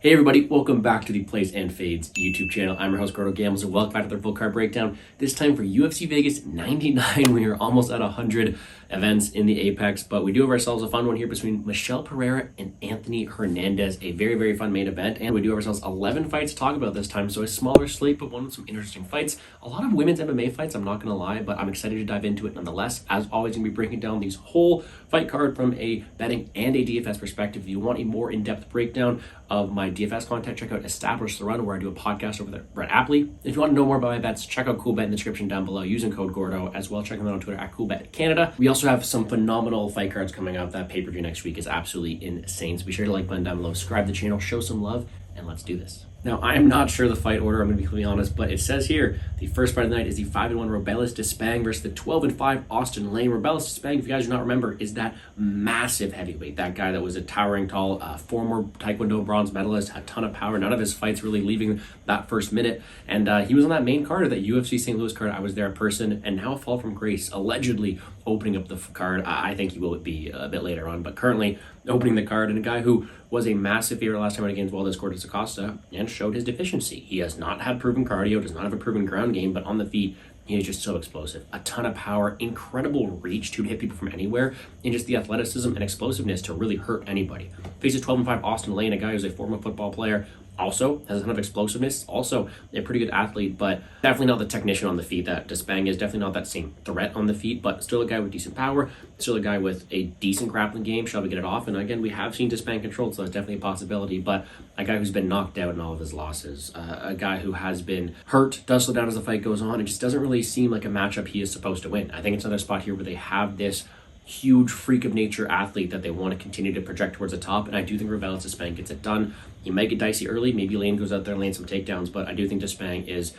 Hey everybody, welcome back to the Plays and Fades YouTube channel. I'm your host, Gordo Gambles, and welcome back to their full card breakdown. This time for UFC Vegas 99. We are almost at 100 events in the Apex, but we do have ourselves a fun one here between Michelle Pereira and Anthony Hernandez. A very, very fun main event, and we do have ourselves 11 fights to talk about this time, so a smaller slate, but one with some interesting fights. A lot of women's MMA fights, I'm not going to lie, but I'm excited to dive into it nonetheless. As always, I'm going to be breaking down these whole fight card from a betting and a DFS perspective. If you want a more in-depth breakdown of my DFS content, check out Establish the Run, where I do a podcast over there, Brett Appley. If you want to know more about my bets, check out CoolBet in the description down below using code Gordo as well. Check them out on Twitter at CoolBetCanada. We also have some phenomenal fight cards coming out. That pay-per-view next week is absolutely insane. So be sure to like button down below, subscribe to the channel, show some love, and let's do this. Now, I am not sure the fight order, I'm going to be completely honest, but it says here the first fight of the night is the 5-1 Rebellis Despaigne versus the 12-5 Austin Lane. Rebellis Despaigne, if you guys do not remember, is that massive heavyweight, that guy that was a towering tall, former Taekwondo bronze medalist, had a ton of power, none of his fights really leaving that first minute, and he was on that main card, that UFC St. Louis card. I was there in person, and now a fall from grace, allegedly opening up the card. I think he will be a bit later on, but currently opening the card, and a guy who was a massive favorite last time out against Valdez Cortez Acosta and showed his deficiency. He has not had proven cardio, does not have a proven ground game, but on the feet, he is just so explosive. A ton of power, incredible reach to hit people from anywhere, and just the athleticism and explosiveness to really hurt anybody. Faces 12-5 Austin Lane, a guy who's a former football player, also has a ton of explosiveness, also a pretty good athlete, but definitely not the technician on the feet that Despaigne is. Definitely not that same threat on the feet, but still a guy with decent power, still a guy with a decent grappling game. Shall we get it off? And again, we have seen Despaigne controlled, so that's definitely a possibility, but a guy who's been knocked out in all of his losses, a guy who has been hurt, does slow down as the fight goes on. It just doesn't really seem like a matchup he is supposed to win. I think it's another spot here where they have this huge freak of nature athlete that they want to continue to project towards the top, and I do think Rebellis Despaigne gets it done. He might get dicey early, maybe Lane goes out there and lands some takedowns, but I do think Despaigne is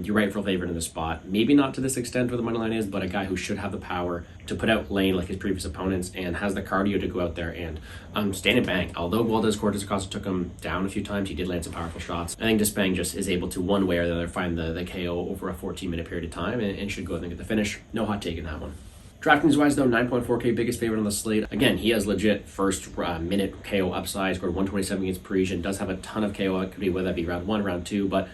your rightful favorite in the spot. Maybe not to this extent where the money line is, but a guy who should have the power to put out Lane like his previous opponents and has the cardio to go out there and stand and bang. Although Valdez Cortez Acosta took him down a few times, he did land some powerful shots. I think Despaigne just is able to one way or the other find the KO over a 14-minute period of time and should go out and get the finish. No hot take in that one. DraftKings wise though, 9.4K biggest favorite on the slate. Again, he has legit first minute KO upside, scored 127 against Parisian, does have a ton of KO activity, whether that be round 1, round 2, but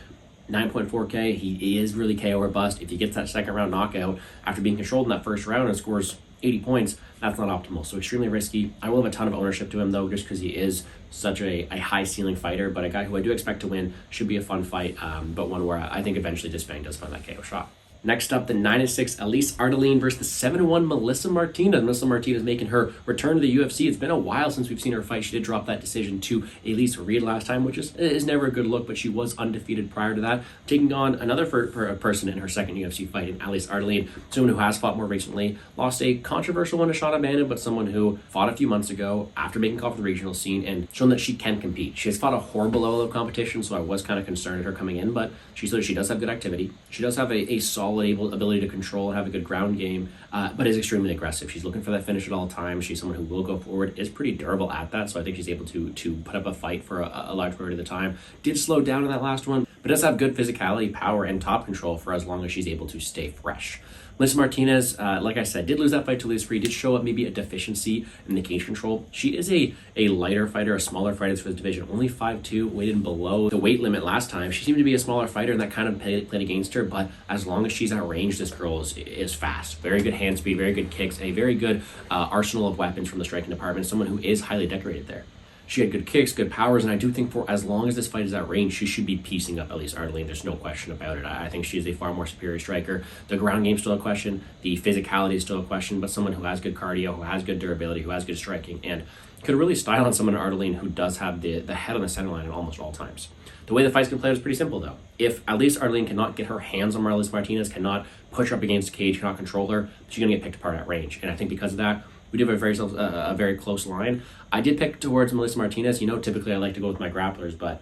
9.4K, he is really KO or bust. If he gets that second round knockout after being controlled in that first round and scores 80 points, that's not optimal, so extremely risky. I will have a ton of ownership to him though, just because he is such a high ceiling fighter, but a guy who I do expect to win. Should be a fun fight, but one where I think eventually Despaigne does find that KO shot. Next up, the 9-6 Elise Ardelean versus the 7-1 Melissa Martinez. Melissa Martinez making her return to the UFC. It's been a while since we've seen her fight. She did drop that decision to Elise Reed last time, which is never a good look, but she was undefeated prior to that, taking on another person in her second UFC fight in Elise Ardelean, someone who has fought more recently, lost a controversial one to Shauna Bannon, but someone who fought a few months ago after making call for the regional scene and shown that she can compete. She has fought a horrible level of competition, so I was kind of concerned at her coming in, but she does have good activity. She does have a solid ability to control and have a good ground game, but is extremely aggressive. She's looking for that finish at all times. She's someone who will go forward, is pretty durable at that, so I think she's able to put up a fight for a large majority of the time. Did slow down in that last one, but does have good physicality, power, and top control for as long as she's able to stay fresh. Melissa Martinez, like I said, did lose that fight to Elise Reed, did show up maybe a deficiency in the cage control. She is a lighter fighter, a smaller fighter for this division, only 5'2", weighted below the weight limit last time. She seemed to be a smaller fighter, and that kind of played against her, but as long as she's at range, this girl is fast. Very good hand speed, very good kicks, a very good arsenal of weapons from the striking department, someone who is highly decorated there. She had good kicks, good powers, and I do think for as long as this fight is at range, she should be piecing up Elise Ardelean. There's no question about it. I think she is a far more superior striker. The ground game's still a question. The physicality is still a question, but someone who has good cardio, who has good durability, who has good striking, and could really style on someone Ardelean who does have the head on the center line at almost all times. The way the fight's going to play is pretty simple, though. If Elise Ardelean cannot get her hands on Melissa Martinez, cannot push her up against the cage, cannot control her, she's going to get picked apart at range. And I think because of that, we do have a very close line. I did pick towards Melissa Martinez. You know, typically I like to go with my grapplers, but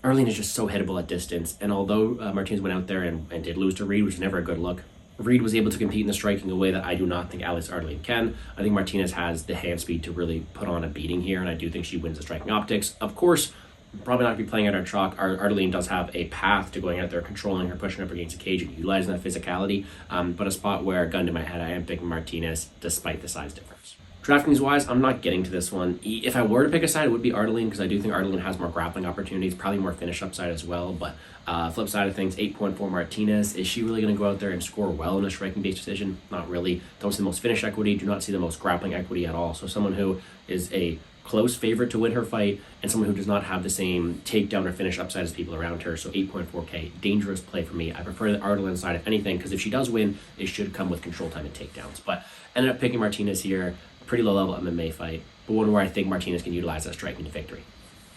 Ardelean is just so hittable at distance. And although Martinez went out there and did lose to Reed, which is never a good look, Reed was able to compete in the striking a way that I do not think Elise Ardelean can. I think Martinez has the hand speed to really put on a beating here, and I do think she wins the striking optics. Of course, probably not going to be playing at our chalk. Ardelean does have a path to going out there, controlling her, pushing up against the cage, and utilizing that physicality. But a spot where, gun to my head, I am picking Martinez despite the size difference. DraftKings wise, I'm not getting to this one. If I were to pick a side, it would be Ardelean, because I do think Ardelean has more grappling opportunities, probably more finish upside as well. But flip side of things, 8.4 Martinez. Is she really going to go out there and score well in a striking-based decision? Not really. Don't see the most finish equity. Do not see the most grappling equity at all. So someone who is a close favorite to win her fight, and someone who does not have the same takedown or finish upside as people around her. So 8.4K, dangerous play for me. I prefer the Ardelean side, if anything, because if she does win, it should come with control time and takedowns. But ended up picking Martinez here. Pretty low level MMA fight, but one where I think Martinez can utilize that striking to victory.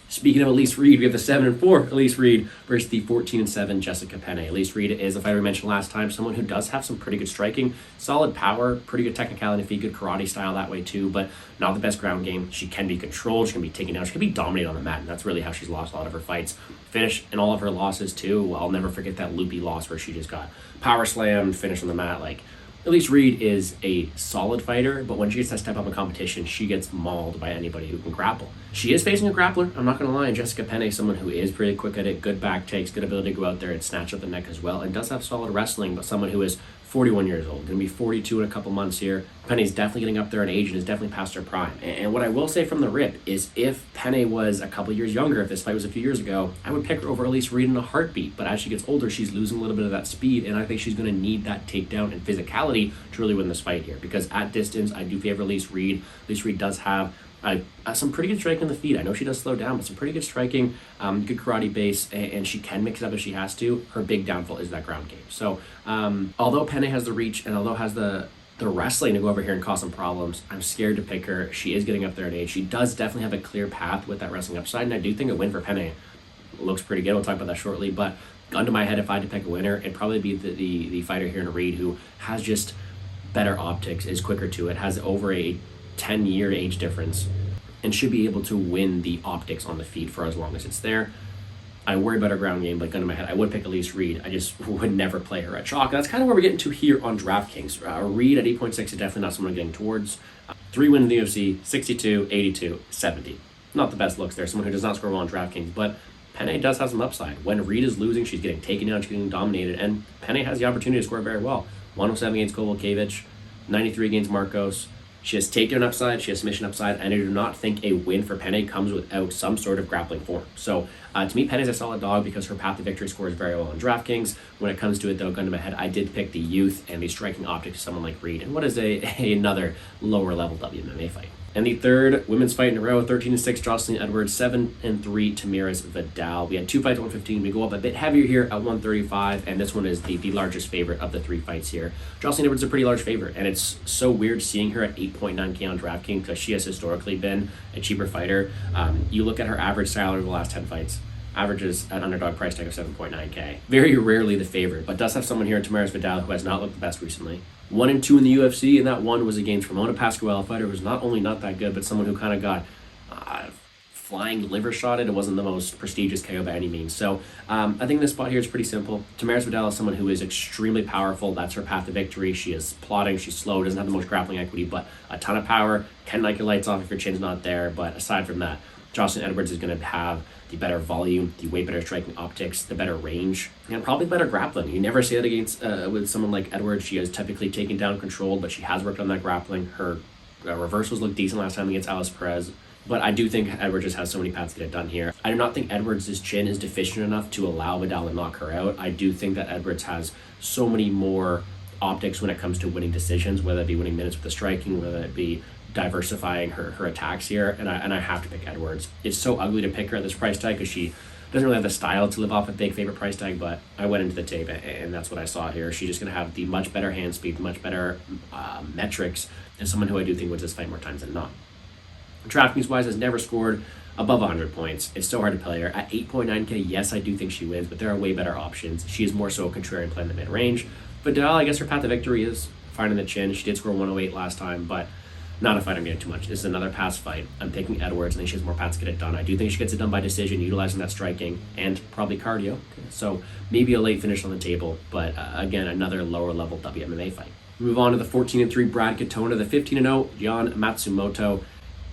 Speaking of Elise Reed, we have the 7-4 Elise Reed versus the 14-7 Jessica Penne. Elise Reed is a fighter we mentioned last time, someone who does have some pretty good striking, solid power, pretty good technicality, feet, good karate style that way too, but not the best ground game. She can be controlled, she can be taken down, she can be dominated on the mat, and that's really how she's lost a lot of her fights. Finish in all of her losses too. I'll never forget that loopy loss where she just got power slammed, finished on the mat. Like, Elise Reed is a solid fighter, but when she gets to step up in competition, she gets mauled by anybody who can grapple. She is facing a grappler, I'm not going to lie, and Jessica Penne is someone who is pretty quick at it, good back takes, good ability to go out there and snatch up the neck as well, and does have solid wrestling, but someone who is 41 years old, going to be 42 in a couple months here. Penne's definitely getting up there in age and is definitely past her prime. And what I will say from the rip is if Penne was a couple years younger, if this fight was a few years ago, I would pick her over Elise Reed in a heartbeat. But as she gets older, she's losing a little bit of that speed, and I think she's going to need that takedown and physicality to really win this fight here. Because at distance, I do favor Elise Reed. Elise Reed does have some pretty good striking on the feet. I know she does slow down, but some pretty good striking, good karate base, and she can mix it up if she has to. Her big downfall is that ground game. So although Penne has the reach and although has the wrestling to go over here and cause some problems, I'm scared to pick her. She is getting up there in age. She does definitely have a clear path with that wrestling upside, and I do think a win for Penne looks pretty good. We'll talk about that shortly, but gun to my head, if I had to pick a winner, it'd probably be the fighter here in Reed, who has just better optics, is quicker to it, has over a 10-year age difference, and should be able to win the optics on the feet for as long as it's there. I worry about her ground game, but gun to my head, I would pick Elise Reed. I just would never play her at chalk. That's kind of where we're getting to here on DraftKings. Reed at 8.6 is definitely not someone I'm getting towards. 3 wins in the UFC, 62, 82, 70. Not the best looks there, someone who does not score well on DraftKings, but Penne does have some upside. When Reed is losing, she's getting taken down, she's getting dominated, and Penne has the opportunity to score very well. 107 against Kowalkiewicz, 93 against Marcos. She has takedown upside, she has submission upside, and I do not think a win for Penne comes without some sort of grappling form. So to me, Penne is a solid dog because her path to victory scores very well on DraftKings. When it comes to it though, gun to my head, I did pick the youth and the striking optics of someone like Reed. And what is another lower level WMMA fight? And the third women's fight in a row, 13-6 Jocelyn Edwards, 7-3 Tamiris Vidal. We had 2 fights at 115. We go up a bit heavier here at 135, and this one is the largest favorite of the 3 fights here. Jocelyn Edwards is a pretty large favorite, and it's so weird seeing her at 8.9K on DraftKings because she has historically been a cheaper fighter. You look at her average salary over the last 10 fights, averages an underdog price tag of 7.9K. Very rarely the favorite, but does have someone here in Tamiris Vidal who has not looked the best recently. 1-2 in the UFC, and that one was against Ramona Pascual, a fighter who's not only not that good, but someone who kind of got flying liver shotted. It wasn't the most prestigious KO by any means. So I think this spot here is pretty simple. Tamiris Vidal is someone who is extremely powerful. That's her path to victory. She is plodding, she's slow, doesn't have the most grappling equity, but a ton of power, can knock your lights off if your chin's not there. But aside from that, Jocelyn Edwards is going to have the better volume, the way better striking optics, the better range, and probably better grappling. You never see that against with someone like Edwards. She is typically taken down, controlled, but she has worked on that grappling. Her reversals looked decent last time against Alice Perez, but I do think Edwards just has so many paths to get it done here. I do not think Edwards' chin is deficient enough to allow Vidal to knock her out. I do think that Edwards has so many more optics when it comes to winning decisions, whether it be winning minutes with the striking, whether it be diversifying her attacks here, and I have to pick Edwards. It's so ugly to pick her at this price tag because she doesn't really have the style to live off a big favorite price tag, but I went into the tape and that's what I saw here. She's just going to have the much better hand speed, much better metrics, and someone who I do think wins this fight more times than not. DraftKings wise has never scored above 100 points. It's so hard to play her. At 8.9K, yes, I do think she wins, but there are way better options. She is more so a contrarian play in the mid-range. Vidal, I guess her path to victory is finding the chin. She did score 108 last time, but not a fight I'm getting too much. This is another pass fight. I'm picking Edwards, and I think she has more paths to get it done. I do think she gets it done by decision, utilizing that striking and probably cardio. So maybe a late finish on the table, but again, another lower level WMMA fight. Move on to the 14-3 Brad Katona, the 15-0 Gian Matsumoto.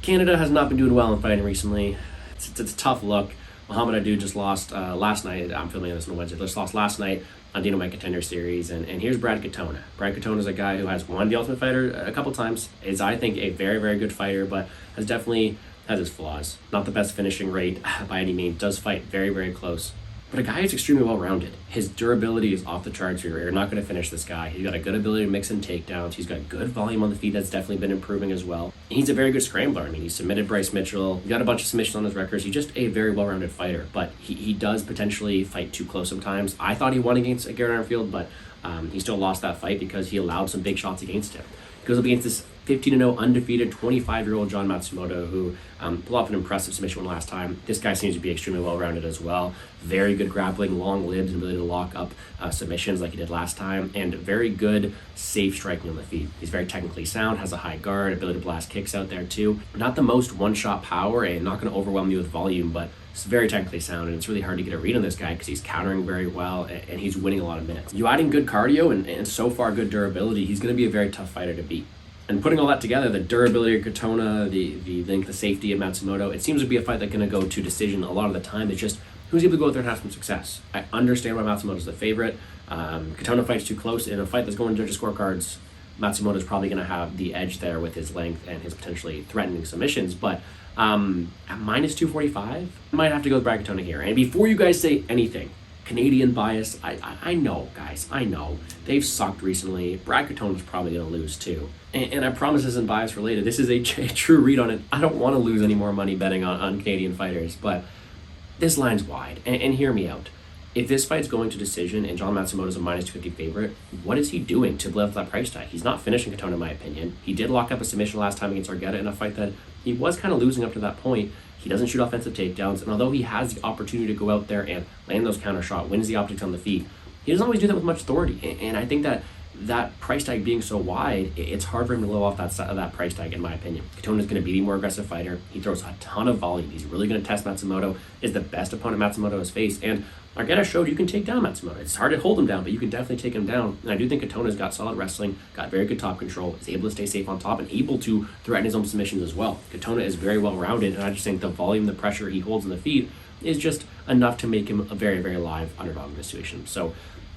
Canada has not been doing well in fighting recently. It's a tough look. Muhammad Adu just lost last night. I'm filming this on Wednesday. Just lost last night on Dynamite Contender Series. And here's Brad Katona. Brad Katona is a guy who has won the Ultimate Fighter a couple times. Is, I think, a very, very good fighter, but has his flaws. Not the best finishing rate by any means. Does fight very, very close. But a guy who's extremely well-rounded. His durability is off the charts. You're not going to finish this guy. He's got a good ability to mix in takedowns. He's got good volume on the feet that's definitely been improving as well. And he's a very good scrambler. I mean, he submitted Bryce Mitchell. He's got a bunch of submissions on his records. He's just a very well-rounded fighter. But he does potentially fight too close sometimes. I thought he won against Garrett Armfield, but he still lost that fight because he allowed some big shots against him. He goes up against this 15-0 undefeated 25-year-old John Matsumoto, who pulled off an impressive submission last time. This guy seems to be extremely well-rounded as well. Very good grappling, long libs, and ability to lock up submissions like he did last time, and very good, safe striking on the feet. He's very technically sound, has a high guard, ability to blast kicks out there too. Not the most one-shot power, and not going to overwhelm you with volume, but it's very technically sound, and it's really hard to get a read on this guy because he's countering very well, and he's winning a lot of minutes. You add in good cardio and so far good durability, he's going to be a very tough fighter to beat. And putting all that together, the durability of Katona, the safety of Matsumoto, it seems to be a fight that's going to go to decision a lot of the time. It's just who's able to go out there and have some success. I understand why Matsumoto's the favorite. Katona fights too close. In a fight that's going to judges' scorecards, Matsumoto's probably going to have the edge there with his length and his potentially threatening submissions. But at minus 245, I might have to go with Brad Katona here. And before you guys say anything, Canadian bias, I know, guys, I know. They've sucked recently. Brad Katona's probably going to lose too. And I promise this isn't bias related. This is a true read on it. I don't want to lose any more money betting on Canadian fighters, but this line's wide. And hear me out. If this fight's going to decision and John Matsumoto's a minus 250 favorite, what is he doing to live that price tag? He's not finishing Katona, in my opinion. He did lock up a submission last time against Argueta in a fight that he was kind of losing up to that point. He doesn't shoot offensive takedowns, and although he has the opportunity to go out there and land those counter shot, wins the optics on the feet, he doesn't always do that with much authority. And I think that price tag being so wide, it's hard for him to live off that price tag, in my opinion. Katona's going to be the more aggressive fighter. He throws a ton of volume. He's really going to test Matsumoto, is the best opponent Matsumoto has faced, and Argueta showed you can take down Matsumoto. It's hard to hold him down, but you can definitely take him down. And I do think Katona's got solid wrestling, got very good top control, is able to stay safe on top, and able to threaten his own submissions as well. Katona is very well-rounded, and I just think the volume, the pressure he holds in the feet is just enough to make him a very, very live underdog in this situation. So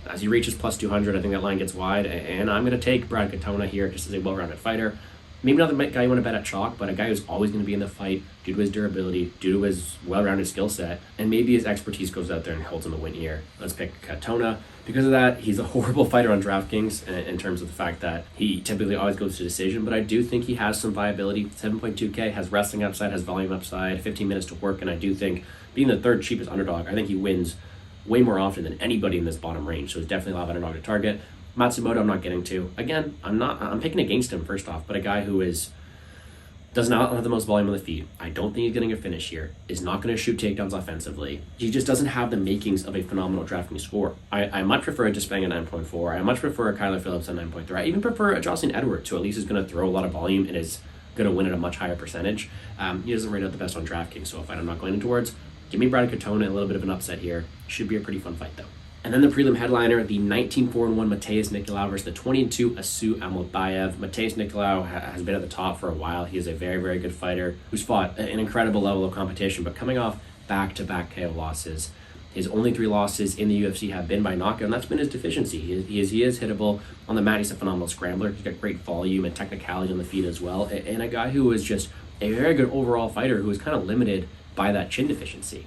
as he reaches plus 200, I think that line gets wide, and I'm going to take Brad Katona here just as a well-rounded fighter. Maybe not the guy you want to bet at chalk, but a guy who's always going to be in the fight due to his durability, due to his well-rounded skill set, and maybe his expertise goes out there and holds him a win here. Let's pick Katona. Because of that, he's a horrible fighter on DraftKings in terms of the fact that he typically always goes to decision, but I do think he has some viability. 7.2K, has wrestling upside, has volume upside, 15 minutes to work, and I do think being the third cheapest underdog, I think he wins way more often than anybody in this bottom range, so he's definitely a lot of underdog to target. Matsumoto, I'm not getting to. Again, I'm picking against him first off, but a guy who does not have the most volume on the feet. I don't think he's getting a finish here. Is not going to shoot takedowns offensively. He just doesn't have the makings of a phenomenal DraftKings score. I much prefer a Despaigne at 9.4. I much prefer a Kyler Phillips at 9.3. I even prefer a Jocelyn Edwards, who at least is going to throw a lot of volume and is going to win at a much higher percentage. He doesn't rate out the best on DraftKings, so a fight I'm not going into towards. Give me Brad Katona, a little bit of an upset here. Should be a pretty fun fight though. And then the prelim headliner, the 19-4-1 Matheus Nicolau versus the 20-2 Asu Almabayev. Matheus Nicolau has been at the top for a while. He is a very, very good fighter who's fought an incredible level of competition, but coming off back-to-back KO losses. His only 3 losses in the UFC have been by knockout, and that's been his deficiency. He is hittable on the mat. He's a phenomenal scrambler. He's got great volume and technicality on the feet as well, and a guy who is just a very good overall fighter who is kind of limited by that chin deficiency.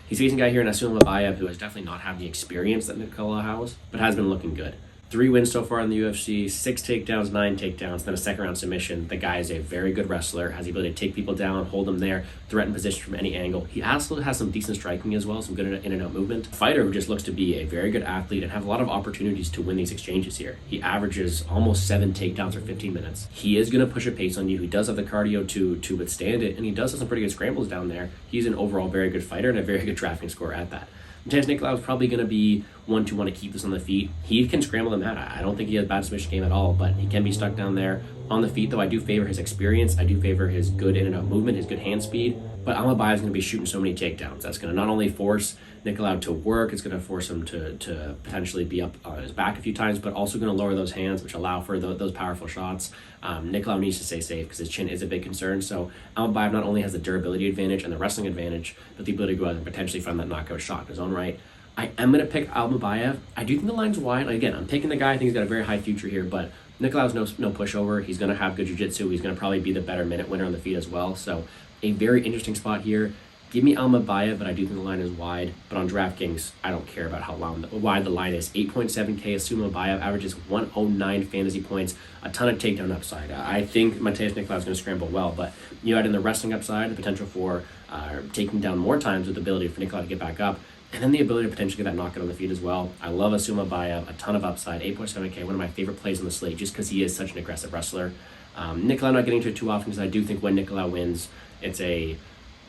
He's facing a guy here in Asu Almabayev who has definitely not had the experience that Nicolau has, but has been looking good. 3 wins so far in the UFC, 6 takedowns, 9 takedowns, then a second round submission. The guy is a very good wrestler, has the ability to take people down, hold them there, threaten position from any angle. He also has some decent striking as well, some good in and out movement. A fighter who just looks to be a very good athlete and have a lot of opportunities to win these exchanges here. He averages almost 7 takedowns for 15 minutes. He is going to push a pace on you. He does have the cardio to withstand it, and he does have some pretty good scrambles down there. He's an overall very good fighter and a very good DraftKings score at that. Matheus Nicolau is probably going to be one to want to keep this on the feet. He can scramble the mat. I don't think he has a bad submission game at all, but he can be stuck down there on the feet, though. I do favor his experience. I do favor his good in and out movement, his good hand speed. But Almabayev is going to be shooting so many takedowns. That's going to not only force Nicolau to work, it's going to force him to potentially be up on his back a few times, but also going to lower those hands, which allow for those powerful shots. Nicolau needs to stay safe because his chin is a big concern. So Almabayev not only has the durability advantage and the wrestling advantage, but the ability to go out and potentially find that knockout shot in his own right. I am going to pick Almabayev. I do think the line's wide. Again, I'm picking the guy. I think he's got a very high future here, but Nicolau's no pushover. He's going to have good jiu-jitsu. He's going to probably be the better minute winner on the feet as well. So a very interesting spot here. Give me Almabayev, but I do think the line is wide. But on DraftKings, I don't care about how wide the line is. 8.7K, Almabayev averages 109 fantasy points, a ton of takedown upside. I think Mateusz Nicolau is going to scramble well, but you add in the wrestling upside, the potential for taking down more times with the ability for Nicolau to get back up, and then the ability to potentially get that knockout on the feet as well. I love Almabayev, a ton of upside, 8.7K, one of my favorite plays on the slate, just because he is such an aggressive wrestler. Nicolau not getting to it too often, because I do think when Nicolau wins, it's a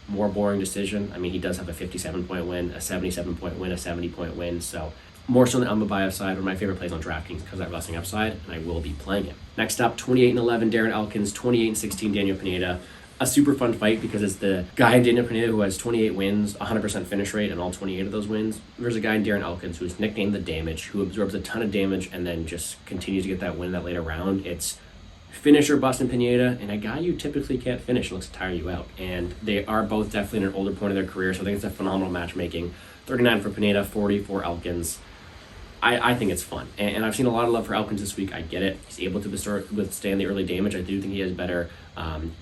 more boring decision. I mean, he does have a 57-point win, a 77-point win, a 70-point win, so more so than Almabayev side, one of my favorite plays on DraftKings because of that wrestling upside, and I will be playing it. Next up, 28-11, Darren Elkins, 28-16, Daniel Pineda. A super fun fight because it's the guy in Daniel Pineda who has 28 wins, 100% finish rate, and all 28 of those wins. There's a guy in Darren Elkins who's nicknamed the Damage, who absorbs a ton of damage and then just continues to get that win in that later round. It's finish or bust in Pineda, and a guy you typically can't finish looks to tire you out. And they are both definitely in an older point of their career, so I think it's a phenomenal matchmaking. 39 for Pineda, 40 for Elkins. I think it's fun. And I've seen a lot of love for Elkins this week. I get it. He's able to withstand the early damage. I do think he has better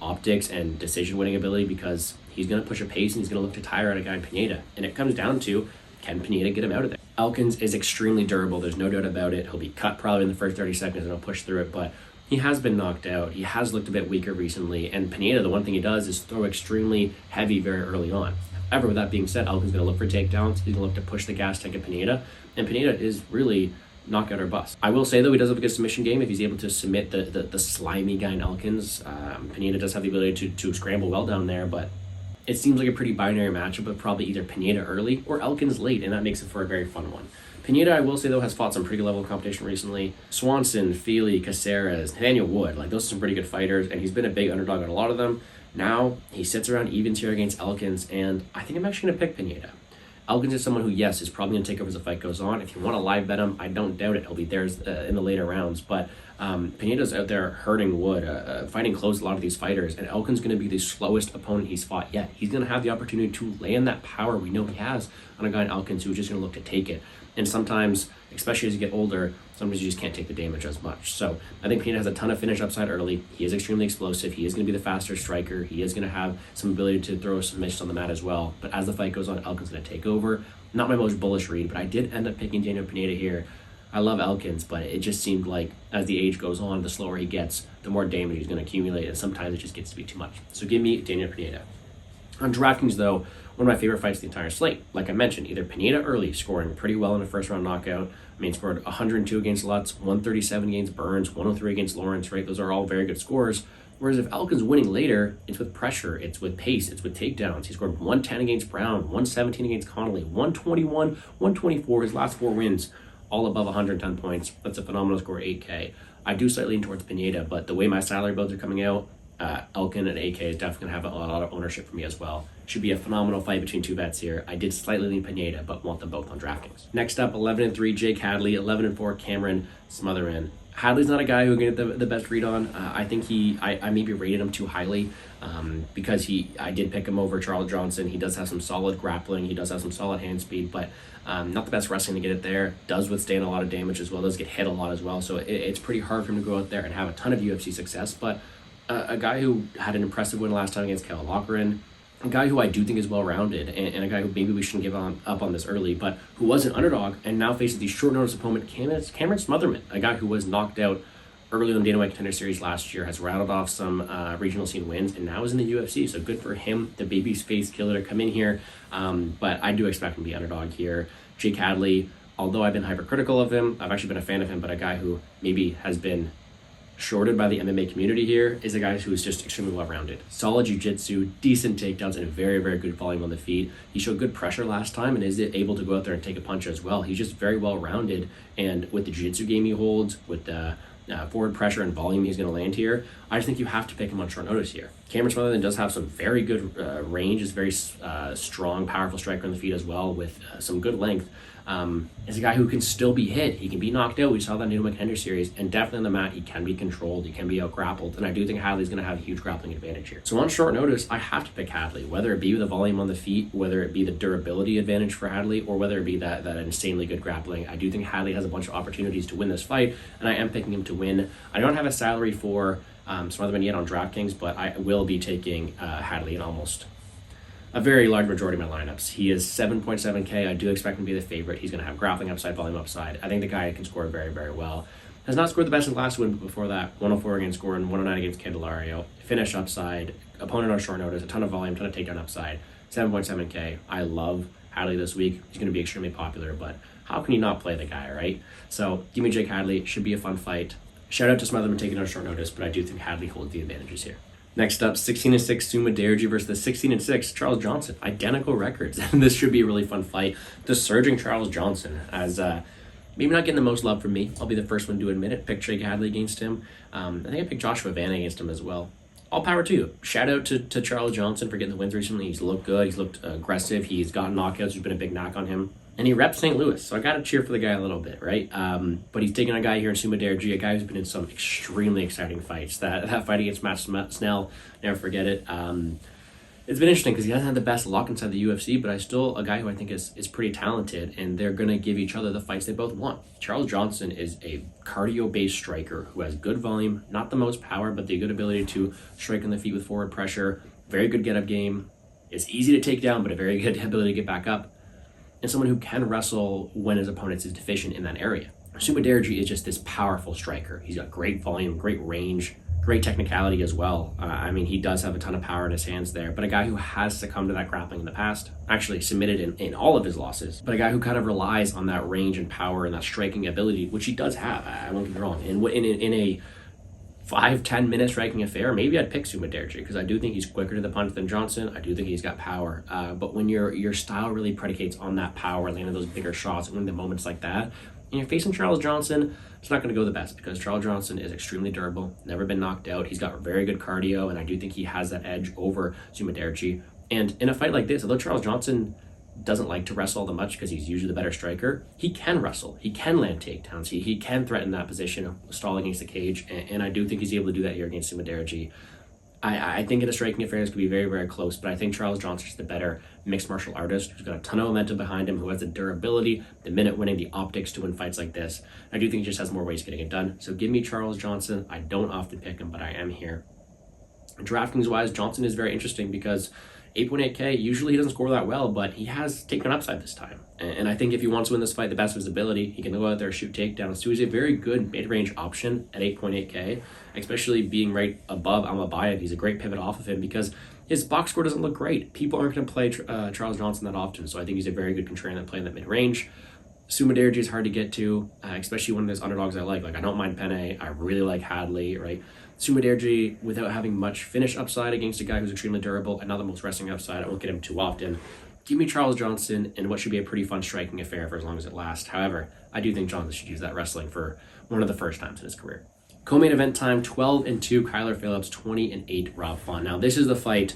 optics and decision-winning ability because he's going to push a pace and he's going to look to tire out a guy in Pineda. And it comes down to, can Pineda get him out of there? Elkins is extremely durable. There's no doubt about it. He'll be cut probably in the first 30 seconds and he'll push through it, but he has been knocked out. He has looked a bit weaker recently. And Pineda, the one thing he does is throw extremely heavy very early on. However, with that being said, Elkins going to look for takedowns. He's going to look to push the gas tank at Pineda. And Pineda is really knockout or bust. I will say, though, he does have a good submission game. If he's able to submit the slimy guy in Elkins, Pineda does have the ability to scramble well down there, but it seems like a pretty binary matchup of probably either Pineda early or Elkins late, and that makes it for a very fun one. Pineda, I will say, though, has fought some pretty good level of competition recently. Swanson, Feely, Caceres, Nathaniel Wood, like those are some pretty good fighters, and he's been a big underdog on a lot of them. Now, he sits around evens here against Elkins, and I think I'm actually going to pick Pineda. Elkins is someone who, yes, is probably going to take over as the fight goes on. If you want to live bet him, I don't doubt it. He'll be there in the later rounds. But Pineda's out there hurting Wood, fighting close a lot of these fighters, and Elkins going to be the slowest opponent he's fought yet. He's going to have the opportunity to land that power we know he has on a guy in Elkins who's just going to look to take it. And sometimes, especially as you get older, sometimes you just can't take the damage as much. So I think Pineda has a ton of finish upside early. He is extremely explosive. He is going to be the faster striker. He is going to have some ability to throw submissions on the mat as well. But as the fight goes on, Elkins going to take over. Not my most bullish read, but I did end up picking Daniel Pineda here. I love Elkins, but it just seemed like as the age goes on, the slower he gets, the more damage he's going to accumulate, and sometimes it just gets to be too much. So give me Daniel Pineda. On DraftKings, though, one of my favorite fights of the entire slate. Like I mentioned, either Pineda early, scoring pretty well in a first-round knockout. I mean, scored 102 against Lutz, 137 against Burns, 103 against Lawrence, right? Those are all very good scores. Whereas if Elkins winning later, it's with pressure, it's with pace, it's with takedowns. He scored 110 against Brown, 117 against Connolly, 121, 124. His last four wins, all above 110 points. That's a phenomenal score, 8K. I do slightly lean towards Pineda, but the way my salary builds are coming out, Elkin and AK is definitely going to have a lot of ownership for me as well. Should be a phenomenal fight between two bets here. I did slightly lean Pineda, but want them both on DraftKings. Next up, 11-3, Jake Hadley. 11-4, Cameron Smotherman. Hadley's not a guy who can get the best read on. I think I maybe rated him too highly because I did pick him over Charles Johnson. He does have some solid grappling. He does have some solid hand speed, but not the best wrestling to get it there. Does withstand a lot of damage as well. Does get hit a lot as well. So it's pretty hard for him to go out there and have a ton of UFC success, but a guy who had an impressive win last time against Cal Lochran, a guy who I do think is well-rounded, and a guy who maybe we shouldn't give up on this early, but who was an underdog and now faces the short-notice opponent, Cameron Smotherman, a guy who was knocked out early in the Dana White Contender Series last year, has rattled off some regional scene wins, and now is in the UFC, so good for him, the babyface killer, to come in here, but I do expect him to be underdog here. Jake Hadley, although I've been hypercritical of him, I've actually been a fan of him, but a guy who maybe has been shorted by the MMA community here is a guy who is just extremely well-rounded. Solid jiu-jitsu, decent takedowns, and very, very good volume on the feet. He showed good pressure last time and is able to go out there and take a punch as well. He's just very well-rounded, and with the jiu-jitsu game he holds, with the forward pressure and volume he's going to land here, I just think you have to pick him on short notice here. Cameron Smotherman does have some very good range, is very strong, powerful striker on the feet as well, with some good length. Is a guy who can still be hit. He can be knocked out. We saw that in the McHenry series, and definitely on the mat, he can be controlled. He can be out-grappled, and I do think Hadley's going to have a huge grappling advantage here. So on short notice, I have to pick Hadley, whether it be the volume on the feet, whether it be the durability advantage for Hadley, or whether it be that insanely good grappling. I do think Hadley has a bunch of opportunities to win this fight, and I am picking him to win. I don't have a salary for Smotherman yet on DraftKings, but I will be taking Hadley in almost a very large majority of my lineups. He is 7.7K. I do expect him to be the favorite. He's going to have grappling upside, volume upside. I think the guy can score very, very well. Has not scored the best in the last win, but before that, 104 against Gordon, 109 against Candelario. Finish upside, opponent on short notice, a ton of volume, ton of takedown upside. 7.7K. I love Hadley this week. He's going to be extremely popular, but how can you not play the guy, right? So give me Jake Hadley. Should be a fun fight. Shout out to Smotherman taking on short notice, but I do think Hadley holds the advantages here. Next up, 16-6 Sumudaerji versus the 16-6 Charles Johnson. Identical records, and this should be a really fun fight. The surging Charles Johnson, as maybe not getting the most love from me. I'll be the first one to admit it. Pick Jake Hadley against him. I think I picked Joshua Vanna against him as well. All power to you. Shout out to Charles Johnson for getting the wins recently. He's looked good. He's looked aggressive. He's gotten knockouts. There's been a big knock on him. And he reps St. Louis, so I got to cheer for the guy a little bit, right? But he's taking a guy here in Sumudaerji, a guy who's been in some extremely exciting fights. That fight against Matt Snell, never forget it. It's been interesting because he hasn't had the best luck inside the UFC, but a guy who I think is pretty talented, and they're going to give each other the fights they both want. Charles Johnson is a cardio-based striker who has good volume, not the most power, but the good ability to strike on the feet with forward pressure, very good get-up game. It's easy to take down, but a very good ability to get back up. And someone who can wrestle when his opponent is deficient in that area. Sumudaerji is just this powerful striker. He's got great volume, great range, great technicality as well. He does have a ton of power in his hands there, but a guy who has succumbed to that grappling in the past, actually submitted in all of his losses, but a guy who kind of relies on that range and power and that striking ability, which he does have, I won't get me wrong. In a 5-10 minute striking affair, maybe I'd pick Sumudaerji because I do think he's quicker to the punch than Johnson. I do think he's got power. But when your style really predicates on that power, landing those bigger shots, and winning the moments like that, and you're facing Charles Johnson, it's not going to go the best because Charles Johnson is extremely durable, never been knocked out. He's got very good cardio, and I do think he has that edge over Sumudaerji. And in a fight like this, although Charles Johnson doesn't like to wrestle all that much because he's usually the better striker, he can wrestle. He can land takedowns. He can threaten that position of stall against the cage, and I do think he's able to do that here against Sumudaerji. I think in a striking affair, this could be very, very close, but I think Charles Johnson's the better mixed martial artist who's got a ton of momentum behind him, who has the durability, the minute winning, the optics to win fights like this. I do think he just has more ways getting it done. So give me Charles Johnson. I don't often pick him, but I am here. DraftKings-wise, Johnson is very interesting because 8.8K, usually he doesn't score that well, but he has taken upside this time. And I think if he wants to win this fight, the best of his ability, he can go out there, shoot takedowns. So he's a very good mid-range option at 8.8K, especially being right above Almabayev. He's a great pivot off of him because his box score doesn't look great. People aren't going to play Charles Johnson that often, so I think he's a very good contrarian that play in that mid-range. Sumudaerji is hard to get to, especially one of those underdogs I like. Like, I don't mind Penne. I really like Hadley, right? Sumudaerji, without having much finish upside against a guy who's extremely durable and not the most wrestling upside, I won't get him too often. Give me Charles Johnson in what should be a pretty fun striking affair for as long as it lasts. However, I do think Johnson should use that wrestling for one of the first times in his career. Co-main event time, 12-2 Kyler Phillips, 20-8 Rob Font. Now, this is the fight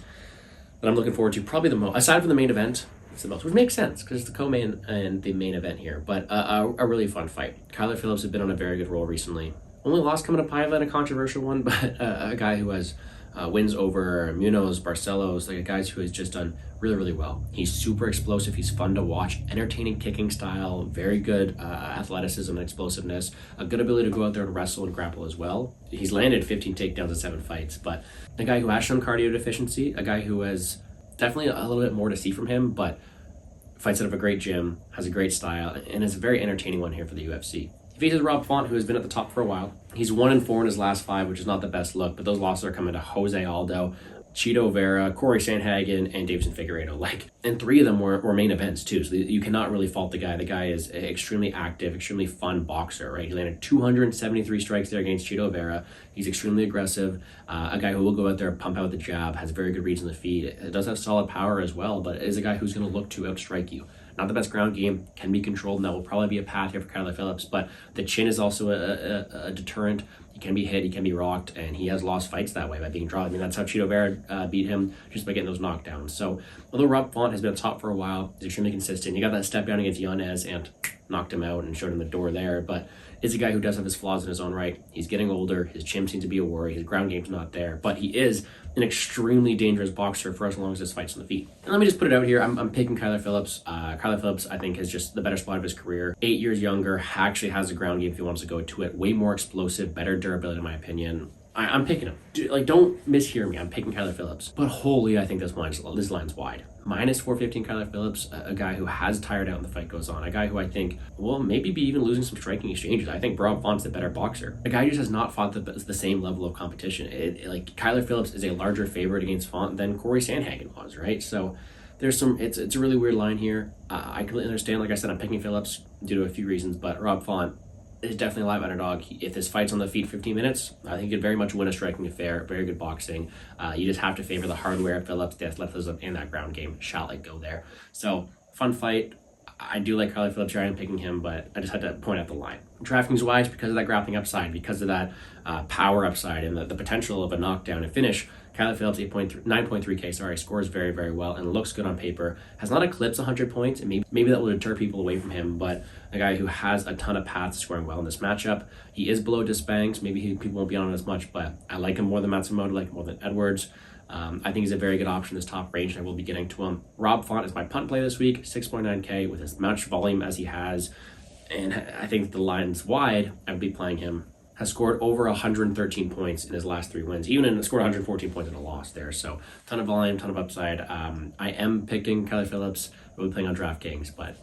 that I'm looking forward to probably the most. Aside from the main event, it's the most, which makes sense because it's the co-main and the main event here, but a really fun fight. Kyler Phillips has been on a very good roll recently. Only loss coming to Paiva in a controversial one, but a guy who has wins over Munoz, Barcelos, like a guy who has just done really, really well. He's super explosive. He's fun to watch. Entertaining kicking style. Very good athleticism and explosiveness. A good ability to go out there and wrestle and grapple as well. He's landed 15 takedowns in 7 fights, but a guy who has shown cardio deficiency, a guy who has definitely a little bit more to see from him, but fights out of a great gym, has a great style, and is a very entertaining one here for the UFC. He faces Rob Font, who has been at the top for a while. He's 1-4 in his last 5, which is not the best look, but those losses are coming to Jose Aldo, Cheeto Vera, Corey Sandhagen, and Davison Figueiredo. And 3 of them were main events too, so you cannot really fault the guy. The guy is an extremely active, extremely fun boxer, right? He landed 273 strikes there against Cheeto Vera. He's extremely aggressive, a guy who will go out there, pump out the jab, has very good reads on the feet. It does have solid power as well, but is a guy who's going to look to outstrike you. Not the best ground game, can be controlled, and that will probably be a path here for Kyler Phillips, but the chin is also a deterrent. He can be hit, he can be rocked, and he has lost fights that way by being dropped. I mean, that's how Chito Vera beat him, just by getting those knockdowns. So although Rob Font has been top for a while, he's extremely consistent. He got that step down against Hernandez and knocked him out and showed him the door there, but is a guy who does have his flaws in his own right. He's getting older, his chin seems to be a worry, his ground game's not there, but he is an extremely dangerous boxer for as long as his fights on the feet. And let me just put it out here, I'm picking Kyler Phillips. Kyler Phillips, I think, is just the better spot of his career. 8 years younger, actually has a ground game if he wants to go to it. Way more explosive, better durability in my opinion. I'm picking him. Don't mishear me. I'm picking Kyler Phillips. But holy, I think this line's wide. Minus 415 Kyler Phillips, a guy who has tired out when the fight goes on. A guy who I think will maybe be even losing some striking exchanges. I think Rob Font's the better boxer. A guy who just has not fought the same level of competition. Kyler Phillips is a larger favorite against Font than Corey Sandhagen was, right? So there's it's a really weird line here. I completely understand. Like I said, I'm picking Phillips due to a few reasons, but Rob Font is definitely a live underdog. If this fight's on the feet 15 minutes, I think he could very much win a striking affair. Very good boxing. You just have to favor the hardware of Phillips, the athleticism, and that ground game. Shall it go there? So, fun fight. I do like Kyler Phillips here. I'm picking him, but I just had to point out the line. DraftKings wise, because of that grappling upside, because of that power upside, and the potential of a knockdown and finish, Kyler Phillips, 9.3K, scores very, very well and looks good on paper. Has not eclipsed 100 points, and maybe that will deter people away from him, but a guy who has a ton of paths scoring well in this matchup. He is below Despaigne, so maybe people won't be on it as much, but I like him more than Matsumoto, I like him more than Edwards. I think he's a very good option in this top range, and I will be getting to him. Rob Font is my punt play this week, 6.9K with as much volume as he has, and I think the line's wide. I would be playing him. Has scored over 113 points in his last 3 wins, scored 114 points in a loss there. So ton of volume, ton of upside. I am picking Kyler Phillips. We'll be playing on DraftKings, but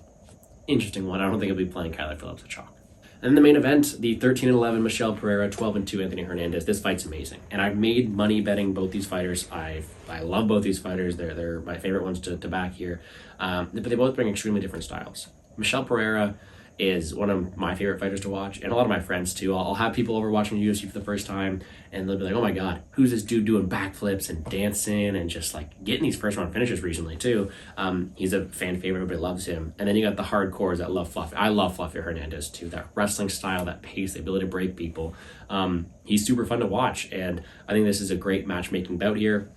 interesting one. I don't think I'll be playing Kyler Phillips at chalk. And then the main event, the 13-11 Michel Pereira, 12-2 Anthony Hernandez. This fight's amazing, and I've made money betting both these fighters. I love both these fighters. They're my favorite ones to back here, but they both bring extremely different styles. Michel Pereira is one of my favorite fighters to watch, and a lot of my friends too. I'll have people over watching UFC for the first time, and they'll be like, oh my god, who's this dude doing backflips and dancing and just like getting these first round finishes recently too. He's a fan favorite, everybody loves him. And then you got the hardcores that love Fluffy. I love Fluffy Hernandez too, that wrestling style, that pace, the ability to break people. He's super fun to watch, and I think this is a great matchmaking bout here,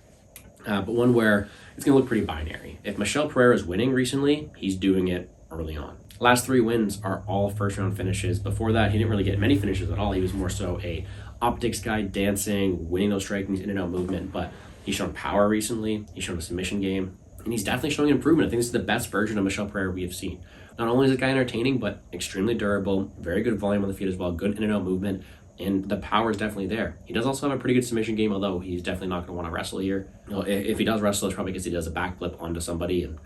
but one where it's gonna look pretty binary. If Michel Pereira is winning recently, he's doing it early on. Last 3 wins are all first round finishes. Before that, he didn't really get many finishes at all. He was more so a optics guy, dancing, winning those strikings, in and out movement, but he's shown power recently. He's shown a submission game, and he's definitely showing improvement. I think this is the best version of Michel Pereira we have seen. Not only is the guy entertaining, but extremely durable, very good volume on the feet as well, good in and out movement, and the power is definitely there. He does also have a pretty good submission game, although he's definitely not going to want to wrestle here. If he does wrestle, it's probably because he does a backflip onto somebody and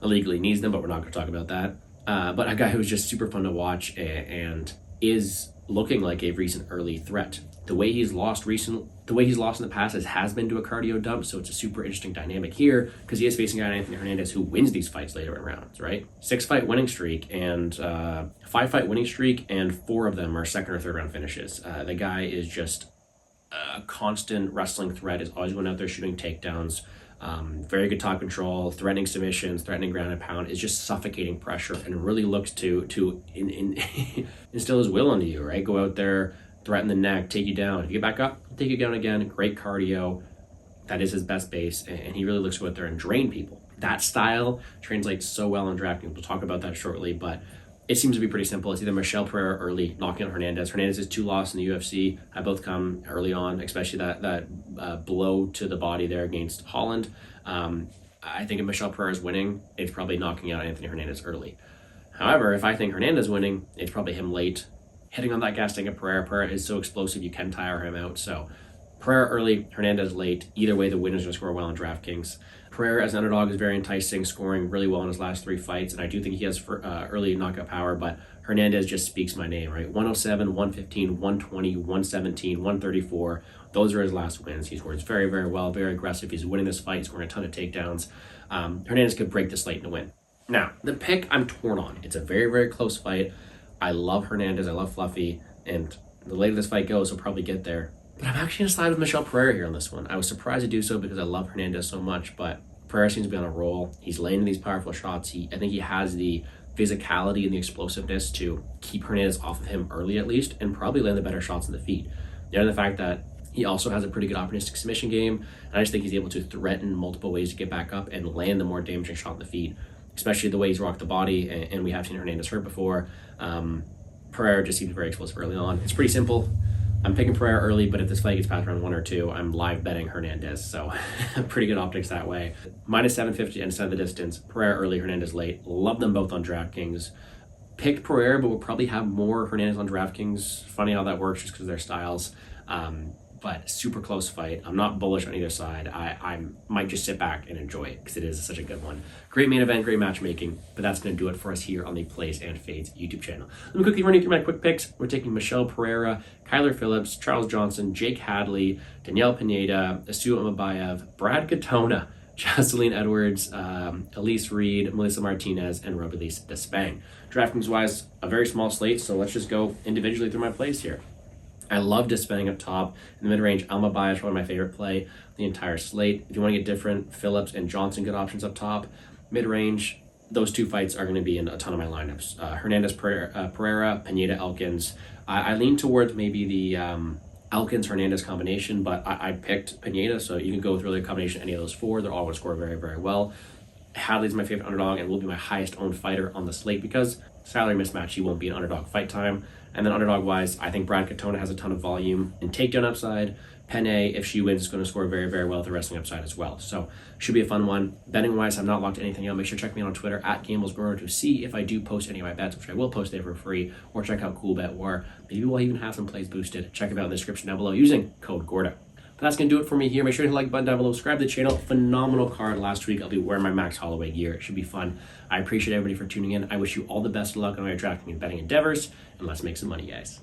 illegally needs them, but we're not going to talk about that. But a guy who's just super fun to watch and is looking like a recent early threat. The way he's lost in the past has been to a cardio dump, so it's a super interesting dynamic here because he is facing a guy, Anthony Hernandez, who wins these fights later in rounds, right? 6-fight winning streak and 5-fight winning streak, and 4 of them are second or third round finishes. The guy is just a constant wrestling threat, is always going out there shooting takedowns. Very good top control, threatening submissions, threatening ground and pound, is just suffocating pressure, and really looks to instill his will into you, right? Go out there, threaten the neck, take you down. If you get back up, take you down again. Great cardio. That is his best base, and he really looks to go out there and drain people. That style translates so well on DraftKings. We'll talk about that shortly, but it seems to be pretty simple. It's either Michel Pereira early, knocking out Hernandez. Hernandez's 2 losses in the UFC have both come early on, especially that blow to the body there against Holland. I think if Michel Pereira is winning, it's probably knocking out Anthony Hernandez early. However, if I think Hernandez winning, it's probably him late, hitting on that gas tank of Pereira. Pereira is so explosive, you can tire him out. So Pereira early, Hernandez late. Either way, the winner's going to score well on DraftKings. Pereira as an underdog is very enticing, scoring really well in his last 3 fights, and I do think he has early knockout power, but Hernandez just speaks my name, right? 107, 115, 120, 117, 134. Those are his last wins. He scores very, very well, very aggressive. He's winning this fight, he's scoring a ton of takedowns. Hernandez could break this late and win. Now, the pick I'm torn on. It's a very, very close fight. I love Hernandez, I love Fluffy, and the later this fight goes, he'll probably get there. But I'm actually going to side with Michel Pereira here on this one. I was surprised to do so because I love Hernandez so much, but Pereira seems to be on a roll. He's landing these powerful shots. I think he has the physicality and the explosiveness to keep Hernandez off of him early at least, and probably land the better shots in the feet. The fact that he also has a pretty good opportunistic submission game, and I just think he's able to threaten multiple ways to get back up and land the more damaging shot in the feet, especially the way he's rocked the body, and we have seen Hernandez hurt before. Pereira just seems very explosive early on. It's pretty simple. I'm picking Pereira early, but if this fight gets past round 1 or 2, I'm live betting Hernandez, so pretty good optics that way. Minus 750 inside the distance. Pereira early, Hernandez late. Love them both on DraftKings. Picked Pereira, but we'll probably have more Hernandez on DraftKings. Funny how that works just because of their styles. But super close fight. I'm not bullish on either side. I might just sit back and enjoy it because it is such a good one. Great main event, great matchmaking, but that's going to do it for us here on the Plays and Fades YouTube channel. Let me quickly run you through my quick picks. We're taking Michelle Pereira, Kyler Phillips, Charles Johnson, Jake Hadley, Danielle Pineda, Asu Almabayev, Brad Katona, Jocelyn Edwards, Elise Reed, Melissa Martinez, and Robilise Despaigne. DraftKings-wise, a very small slate, so let's just go individually through my plays here. I love Despaigne up top. In the mid-range, Almabayev is probably my favorite play the entire slate. If you want to get different, Phillips and Johnson, good options up top. Mid-range, those two fights are going to be in a ton of my lineups. Hernandez, Pereira, Pineda, Elkins. I lean towards maybe the Elkins-Hernandez combination, but I picked Pineda, so you can go through the combination any of those four. They're all going to score very, very well. Hadley's my favorite underdog and will be my highest owned fighter on the slate because salary mismatch, he won't be an underdog fight time. And then underdog-wise, I think Brad Katona has a ton of volume and takedown upside. Penne, if she wins, is going to score very, very well with the wrestling upside as well. So should be a fun one. Betting-wise, I'm not locked to anything else. Make sure to check me out on Twitter @GamblesGrower to see if I do post any of my bets, which I will post there for free, or check out CoolBet, or maybe we'll even have some plays boosted. Check it out in the description down below using code GORDA. But that's going to do it for me here. Make sure to hit the like button down below. Subscribe to the channel. Phenomenal card last week. I'll be wearing my Max Holloway gear. It should be fun. I appreciate everybody for tuning in. I wish you all the best of luck on your DraftKings betting endeavors, and let's make some money, guys.